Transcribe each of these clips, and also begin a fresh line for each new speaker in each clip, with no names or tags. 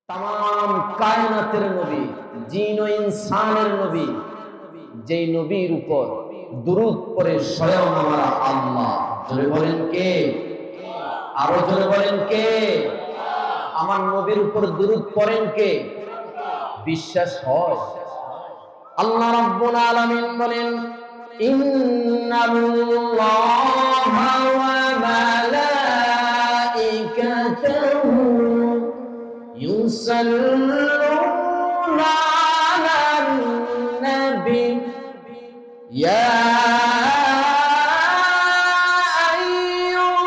তাম কায়নাতের নবী, জিন ও ইনসানের নবী, যেই নবীর উপর দুরূদ পড়ে স্বয়ং আমার আল্লাহ। জোরে বলেন কে? আরো জোরে বলেন কে? আমার নবীর উপর দুরূদ পড়েন কে? বিশ্বাস হয়? আল্লাহ রাব্বুল আলামিন বলেন, ইন্নাল্লাহা ওয়া মালাইকাতাহু ইউসাল্লুনা আলান নবী ইয়া আইয়ুহাল্লাযীনা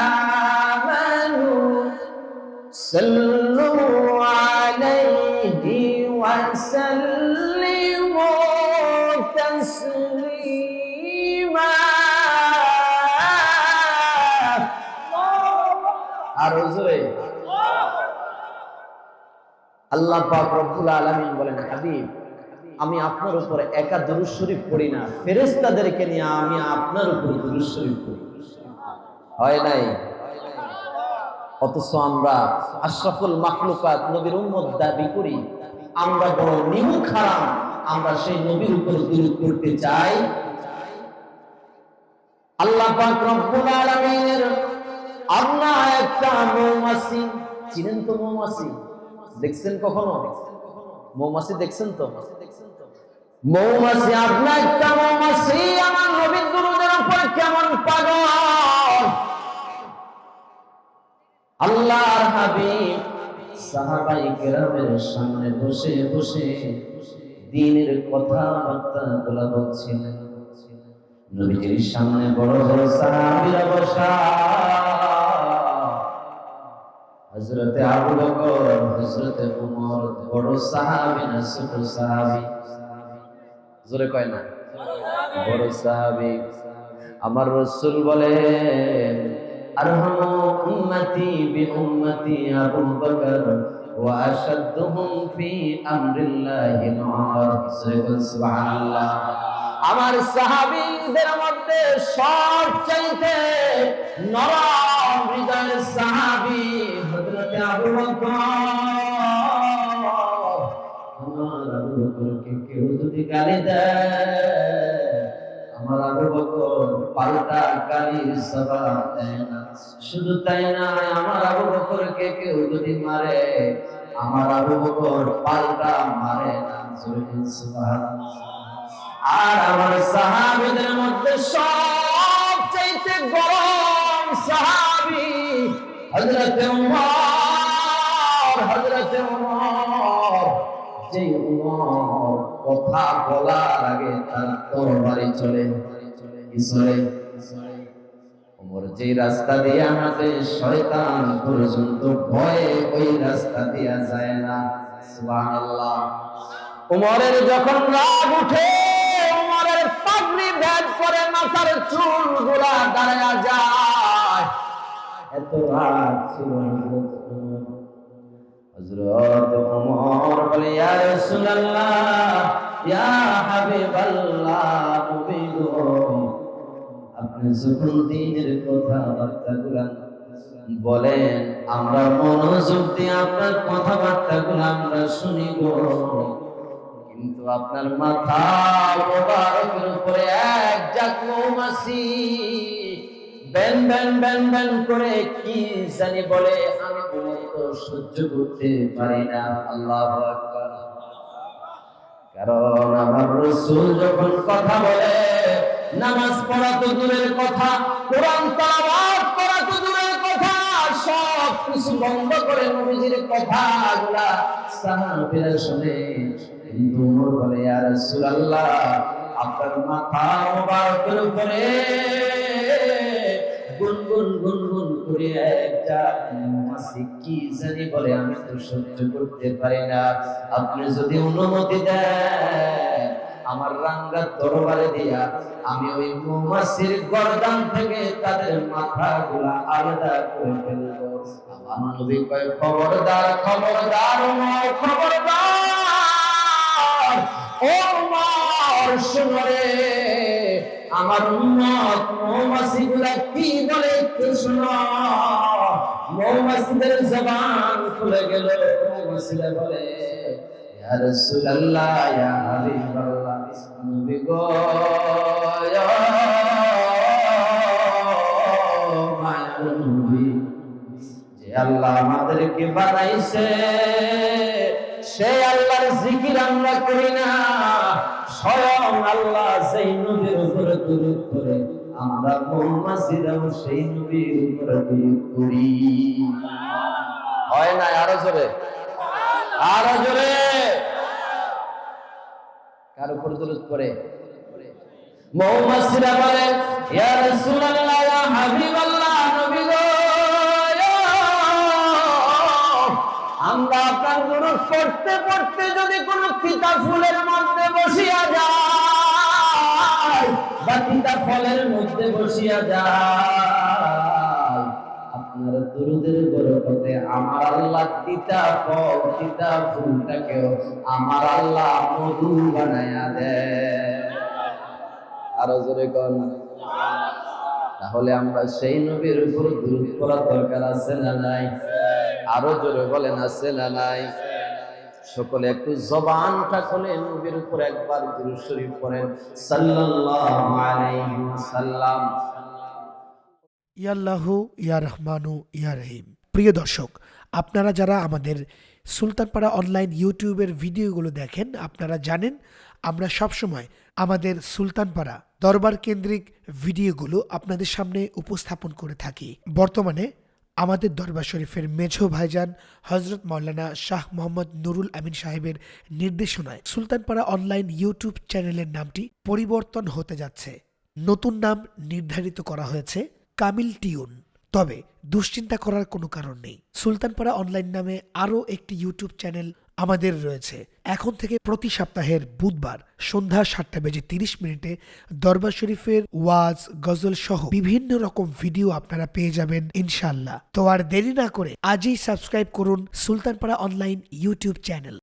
আমানু সাল্লু আলাইহি ওয়া সাল্লিমু তাসলিমা। আর জোরে আল্লাহ পাক রব্বুল আলামিন বলেন, হাবিব আমি আপনার উপর একা দুরূদ শরীফ পড়ি না, ফেরেশতাদেরকে নিয়ে আমি আপনার উপর দুরূদ শরীফ পড়ি। হয় নাই? অথচ আমরা আশরাফুল মাখলুকাত নবীর উম্মত দাবি করি, আমরা বড় নিমুখ হারাম, আমরা সেই নবীর উপর দুরূদ পড়তে চাই। আল্লাহ পাক রব্বুল আলামিনের আল্লাহ একটা মৌমাছি, চিনেন তো মৌমাছি? দেখছেন কখনো মৌমাছি? দেখছেন তো মৌমাছি? আপনার একটা মৌমাছি আমার নবীর দুরূদের উপর কেমন পাগল! আল্লাহর হাবিব সাহাবায়ে কেরামের সামনে বসে বসে দ্বীনের কথাবার্তাগুলো বলছিলেন। নবীজির সামনে বড় বড় সাহাবীরা বসা, হযরতে আবু বকর, হযরতে ওমর, বড় সাহাবী না ছোট সাহাবী? জোরে কয় না? বড় সাহাবী। আমার রাসূল বলেন, আরহামু উম্মতি বিউম্মতি আবু বকর ওয়া আশাদ্দুহুম ফি আমরিল্লাহি নার। সুবহানাল্লাহ। আমার সাহাবীদের মধ্যে সবচাইতে নরম হৃদয়ের সাহাবী হযরতে আবু বকর। আমার আবু বকরকে কেউ যদি গালি দেয়, আমার আবু বকর পাল্টা গালির জবাব দেয় না। শুধু তাই না, আমার আবু বকরকে কেউ যদি মারে, আমার আবু বকর পাল্টা মারে না। সুবহানাল্লাহ। আর আমার সাহাবীদের মধ্যে সবচেয়ে গরম সাহাবী হযরতে উমর। হযরতে উমর, যে উমর কথা বলার আগে তার তরবারি চলে। কি চলে? উমর যে রাস্তা দিয়ে হাঁটে, শয়তান পর্যন্ত ভয়ে ওই রাস্তা দিয়ে যায় না। সুবহানাল্লাহ। উমরের যখন রাগ উঠে, উমরের পাগড়ি ভেদ করে মাথার চুলগুলা দাঁড়ায়া যায়। এত রাগ ছিল হযরত উমর বলে, ইয়া রাসূলুল্লাহ, ইয়া হাবিবাল্লাহ, নবী গো, আপনি যখন দ্বীনের কথাবার্তাগুলো বলেন, আমরা মনোযোগ দিয়ে আপনার কথাবার্তাগুলো আমরা শুনি গো, কিন্তু আপনার মাথা মোবারকের উপরে এক জাক মৌমাছি বেন বেন বেন বেন করে কি জানি বলে, আমি তো সহ্য করতে পারি না। আল্লাহু আকবার। কারণ আমার রাসূল যখন কথা বলে, নামাজ পড়া তো দূরের কথা, কোরআন তেলাওয়াত করা তো দূরের কথা, সব কিছু বন্ধ করে নবীজির কথাগুলা সাহাবীরা শুনে। কিন্তু ওমর বলে, ইয়া রাসূলুল্লাহ, আপনার মাথা মোবারকের উপরে গুনগুন গুনগুন করে একটা মৌমাছি কি জানি বলে, আমি তো সহ্য করতে পারি না। আপনি যদি অনুমতি দেন, আমার রাঙ্গা তরবারি দিয়া আমি ওই মৌমাছির গর্দান থেকে তাদের মাথাগুলা আলাদা করে ফেলবো। আমার নবী কয়, খবরদার খবরদার ওমর, খবরদার ও ওমর, শুনো রে, আমার উম্মত মৌমাছিগুলা কি বলে একটু শুনো। মৌমাছিদের জবান খুলে গেল। মৌমাছিরা বলে, ইয়া রাসূলুল্লাহ, ইয়া হাবিবাল্লাহ, নবী গো, ইয়া মায়ার নবী, যে আল্লাহ আমাদেরকে বানাইছে সে আল্লাহর জিকির আমরা করি না, স্বয়ং আল্লাহ সেই নবীর উপরে দুরূদ করে, আমরা মৌমাছিরাও সেই নবীর উপরে দুরূদ করি। হয় না? আরো জোরে, আরো জোরে। কার উপর দুরূদ করে? মৌমাছিরা বলে, ইয়া রাসূলুল্লাহ, ইয়া হাবিবাল্লাহ, নবী গো, আমরা আপনার দুরূদ পড়তে পড়তে যদি কোনো তিতা ফুলের মধ্যে বসিয়া যায় বা তিতা ফলের মধ্যে বসিয়া যায়, আপনার দুরূদের বরকতে আমার আল্লাহ তিতা ফল, তিতা ফুলটাকেও আমার আল্লাহ মধু বানায়া দেয়। আরো জোরে কোন। তাহলে আমরা সেই নবীর উপর দুরূদ পড়ার দরকার আছে না নাই? আরো জোরে বলেন, আছে না নাই? সকলে একটু জবানটা খুলে নবীর উপর একবার দুরূদ শরীফ পড়েন, সাল্লাল্লাহু আলাইহি ওয়াসাল্লাম।
ইয়া আল্লাহু ইয়া রহমানু ইয়া রহিম। প্রিয় দর্শক, আপনারা যারা আমাদের সুলতানপাড়া অনলাইন ইউটিউবের ভিডিওগুলো দেখেন, আপনারা জানেন আমরা সবসময় আমাদের সুলতানপাড়া দরবার কেন্দ্রিক ভিডিওগুলো আপনাদের সামনে উপস্থাপন করে থাকি। বর্তমানে আমাদের দরবার শরীফের মেঝো ভাইজান হযরত মাওলানা শাহ মোহাম্মদ নুরুল আমিন সাহেবের নির্দেশনায় সুলতানপাড়া অনলাইন ইউটিউব চ্যানেলের নামটি পরিবর্তন হতে যাচ্ছে। নতুন নাম নির্ধারিত করা হয়েছে কামিল টিউন। তবে দুশ্চিন্তা করার কোনো কারণ নেই। সুলতানপাড়া অনলাইন নামে আরও একটি ইউটিউব চ্যানেল আমাদের রয়েছে। এখন থেকে প্রতি সপ্তাহের বুধবার সন্ধ্যা 7:30 দরবার শরীফের ওয়াজ, গজল সহ বিভিন্ন রকম ভিডিও আপনারা পেয়ে যাবেন ইনশাআল্লাহ। তো আর দেরি না করে আজই সাবস্ক্রাইব করুন সুলতানপাড়া অনলাইন ইউটিউব চ্যানেল।